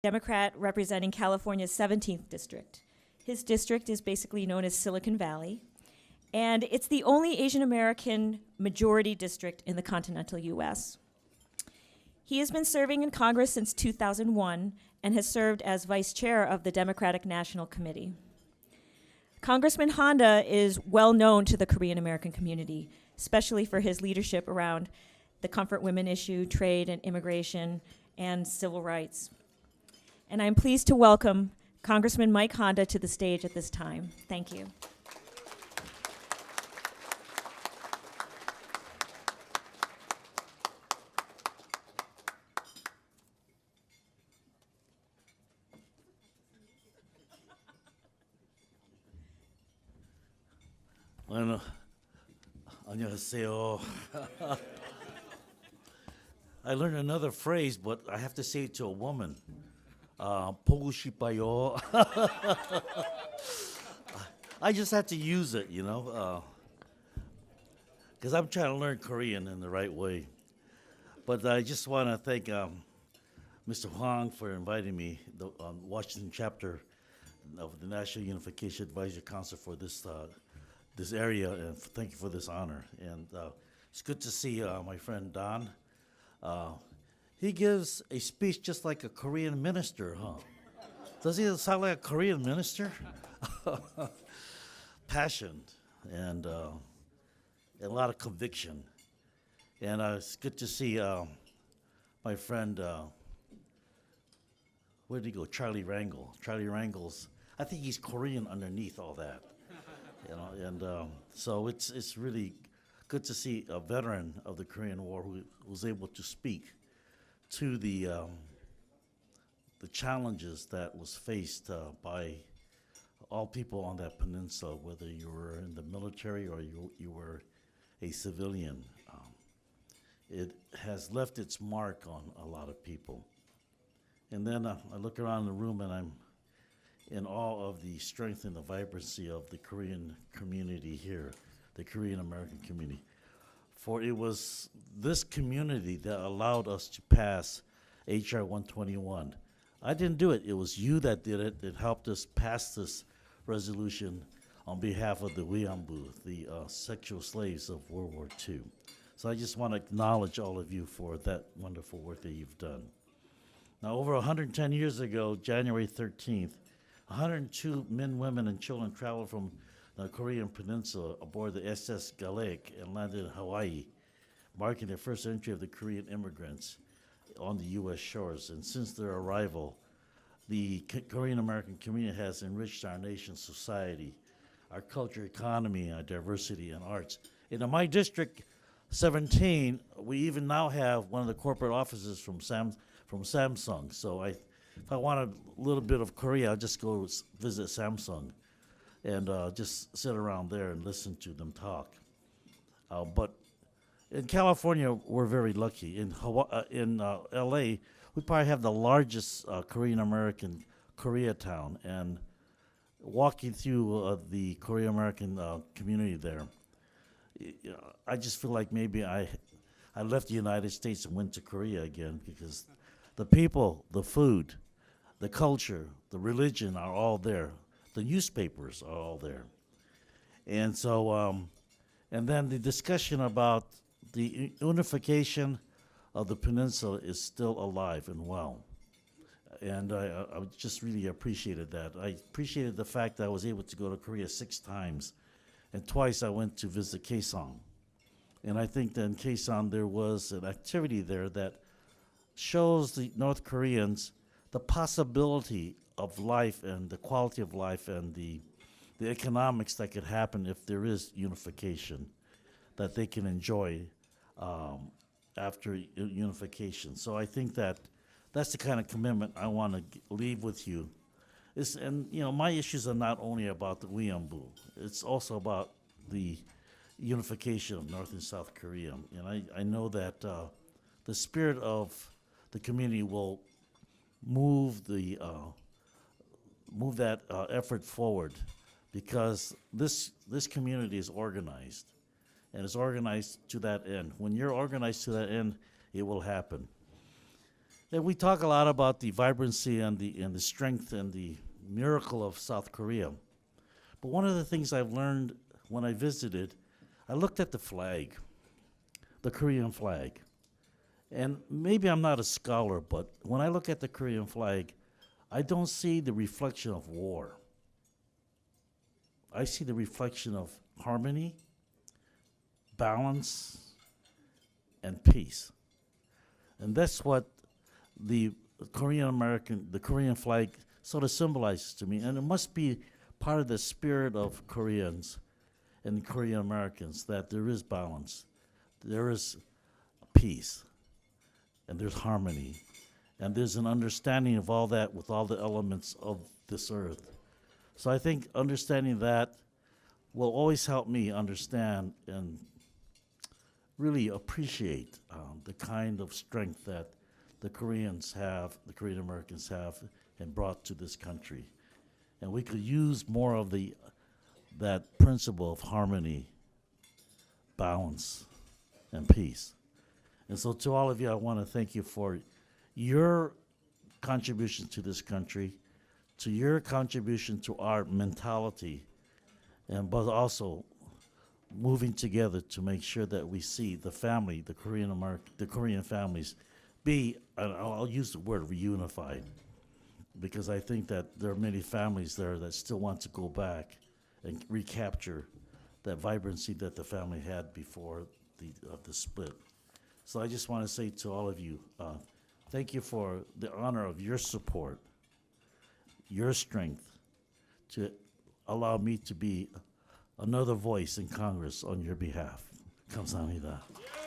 Democrat representing California's 17th district. His district is basically known as Silicon Valley, and it's the only Asian American majority district in the continental US. He has been serving in Congress since 2001 and has served as vice chair of the Democratic National Committee. Congressman Honda is well known to the Korean American community, especially for his leadership around the comfort women issue, trade and immigration, and civil rights. And I'm pleased to welcome Congressman Mike Honda to the stage at this time. Thank you. Bueno, 안녕하세요. I learned another phrase, but I have to say it to a woman. 보고 싶어요. I just have to use it, you know, because I'm trying to learn Korean in the right way. But I just want to thank Mr. Huang for inviting me, the Washington chapter of the National Unification Advisory Council for this area, and thank you for this honor. And it's good to see my friend Don. He gives a speech just like a Korean minister, huh? Does he sound like a Korean minister? Passion and a lot of conviction. And it's good to see my friend, where did he go? Charlie Rangel. Charlie Rangel's, I think he's Korean underneath all that. You know, and so it's really good to see a veteran of the Korean War who was able to speak to the challenges that was faced by all people on that peninsula, whether you were in the military or you were a civilian. It has left its mark on a lot of people. And then I look around the room and I'm in awe of the strength and the vibrancy of the Korean community here, the Korean American community. For it was this community that allowed us to pass H.R. 121. I didn't do it. It was you that did it. It helped us pass this resolution on behalf of the Wianbu, the sexual slaves of World War II. So I just want to acknowledge all of you for that wonderful work that you've done. Now, over 110 years ago, January 13th, 102 men, women, and children traveled from the Korean peninsula aboard the SS Gaelic and landed in Hawaii, marking the first entry of the Korean immigrants on the U.S. shores. And since their arrival, the Korean American community has enriched our nation's society, our culture, economy, our diversity, and arts. And in my district, 17, we even now have one of the corporate offices from Samsung. So if I want a little bit of Korea, I'll just go visit Samsung and just sit around there and listen to them talk. But in California, we're very lucky. In LA, we probably have the largest Korean American Koreatown. And walking through the Korean American community there, I just feel like maybe I left the United States and went to Korea again, because the people, the food, the culture, the religion are all there. The newspapers are all there. And so, and then the discussion about the unification of the peninsula is still alive and well. And I just really appreciated that. I appreciated the fact that I was able to go to Korea 6 times, and twice I went to visit Kaesong. And I think that in Kaesong there was an activity there that shows the North Koreans the possibility of life and the quality of life and the economics that could happen if there is unification, that they can enjoy after unification. So I think that that's the kind of commitment I want to leave with you. And you know, my issues are not only about the Wianbu, it's also about the unification of North and South Korea. And I know that the spirit of the community will move that effort forward, because this community is organized, and it's organized to that end. When you're organized to that end, it will happen. And we talk a lot about the vibrancy and the strength and the miracle of South Korea. But one of the things I've learned when I visited, I looked at the flag, the Korean flag. And maybe I'm not a scholar, but when I look at the Korean flag, I don't see the reflection of war. I see the reflection of harmony, balance, and peace. And that's what the Korean flag sort of symbolizes to me. And it must be part of the spirit of Koreans and Korean Americans that there is balance, there is peace, and there's harmony, and there's an understanding of all that with all the elements of this earth. So I think understanding that will always help me understand and really appreciate the kind of strength that the Koreans have, the Korean Americans have, and brought to this country. And we could use more of that principle of harmony, balance, and peace. And so to all of you, I want to thank you for your contribution to this country, to your contribution to our mentality, and but also moving together to make sure that we see the family, the Korean families, be, and I'll use the word reunified, because I think that there are many families there that still want to go back and recapture that vibrancy that the family had before the split. So I just want to say to all of you, thank you for the honor of your support, your strength, to allow me to be another voice in Congress on your behalf. 감사합니다.